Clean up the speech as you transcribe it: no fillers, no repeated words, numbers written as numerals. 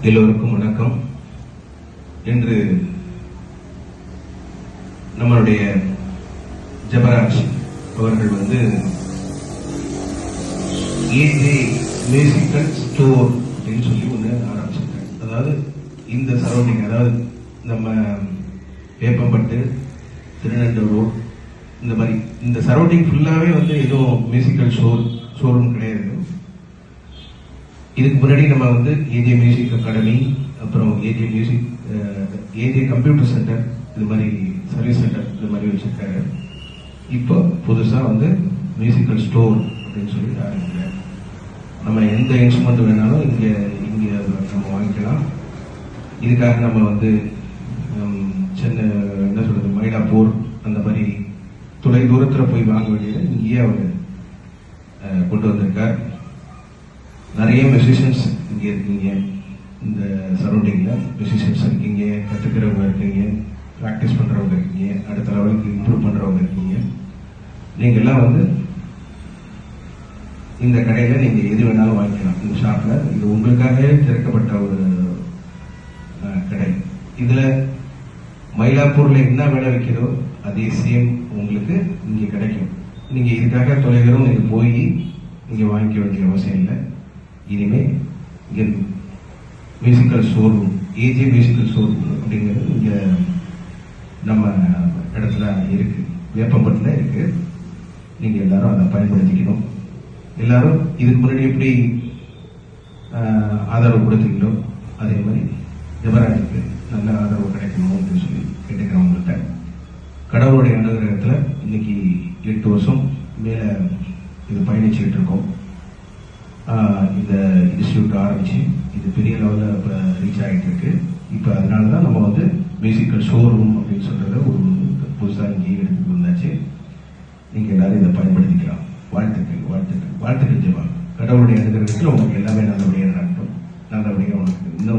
எல்லோருக்கும் வணக்கம். இன்று நம்மளுடைய ஜபராஜ் அவர்கள் ஏஜே மியூசிக்கல் ஸ்டோர் அப்படின்னு சொல்லி ஒன்று ஆரம்பிச்சிருக்காங்க. அதாவது இந்த சரௌண்டிங், அதாவது நம்ம வேப்பம்பட்டு, திருநெல்வேலி ரோட், இந்த மாதிரி இந்த சரௌண்டிங் ஃபுல்லாகவே எதுவும் மியூசிக்கல் ஷோரூம் கிடையாது. இதுக்கு முன்னாடி நம்ம ஏஜே மியூசிக் அகாடமி, அப்புறம் ஏஜே கம்ப்யூட்டர் சென்டர், இது மாதிரி சர்வீஸ் சென்டர், இது மாதிரி வச்சிருக்காரு. இப்போ புதுசா மியூசிக்கல் ஸ்டோர் அப்படின்னு சொல்லி ஆரம்பிக்கிறார். நம்ம எந்த இன்ஸ்ட்ருமெண்ட் வேணாலும் இங்க நம்ம வாங்கிக்கலாம். இதுக்காக நம்ம சென்னை என்ன சொல்றது, மயிலாப்பூர் அந்த மாதிரி தொலை தூரத்தில் போய் வாங்க வேண்டியது இங்கேயே அவர் கொண்டு வந்திருக்கார். நிறைய மியூசிஷியன்ஸ் இங்கே இருக்கீங்க, இந்த சரௌண்டிங்ல மியூசிஷியன்ஸ் இருக்கீங்க, கற்றுக்கிறவங்க இருக்கீங்க, ப்ராக்டிஸ் பண்றவங்க இருக்கீங்க, அடுத்த லெவலுக்கு இம்ப்ரூவ் பண்றவங்க இருக்கீங்க. நீங்க எல்லாம் இந்த கடையில நீங்க எது வேணாலும் வாங்கிக்கலாம். இந்த ஷாப்ல இது உங்களுக்காகவே திறக்கப்பட்ட ஒரு கடை. இதுல மயிலாப்பூர்ல என்ன வேலை வைக்கிறதோ அதே சேம் உங்களுக்கு இங்க கிடைக்கும். நீங்க இதுக்காக தொலைதூரம் நீங்க போய் இங்க வாங்கிக்க வேண்டிய அவசியம் இல்லை. இனிமே இங்க musical showroom, AJ musical showroom அப்படிங்கிறது இங்க நம்ம இடத்துல இருக்கு, வேப்பம்பட்டில் இருக்கு. நீங்க எல்லாரும் அதை பயன்படுத்திக்கணும். எல்லாரும் இதுக்கு முன்னாடி எப்படி ஆதரவு கொடுத்தீங்களோ அதே மாதிரி ஜபராஜுக்கு நல்ல ஆதரவு கிடைக்கணும் அப்படின்னு சொல்லி கேட்டுக்கிறவங்கள்ட்ட. கடவுளுடைய அனுகிரகத்துல இன்னைக்கு 8 வருஷம் மேல இது பயணிச்சுக்கிட்டு இருக்கோம். இந்த இன்ஸ்டியூட் ஆரம்பிச்சு இது பெரிய லெவலில் இப்போ ரீச் ஆகிட்டு இருக்கு. இப்போ அதனாலதான் நம்ம மியூசிக்கல் ஷோரூம் அப்படின்னு சொல்றத ஒரு புதுசாக இங்கே எடுத்துட்டு வந்தாச்சு. நீங்க எல்லாரும் இதை பயன்படுத்திக்கலாம். வாழ்த்துக்கள், வாழ்த்துக்கள், வாழ்த்துக்கள் ஜெபா. கடவுளுடைய அனுகிரகத்தில் உங்களுக்கு எல்லாமே நல்லபடியாக நடக்கும். நல்லபடியாக உனக்கு இன்னும்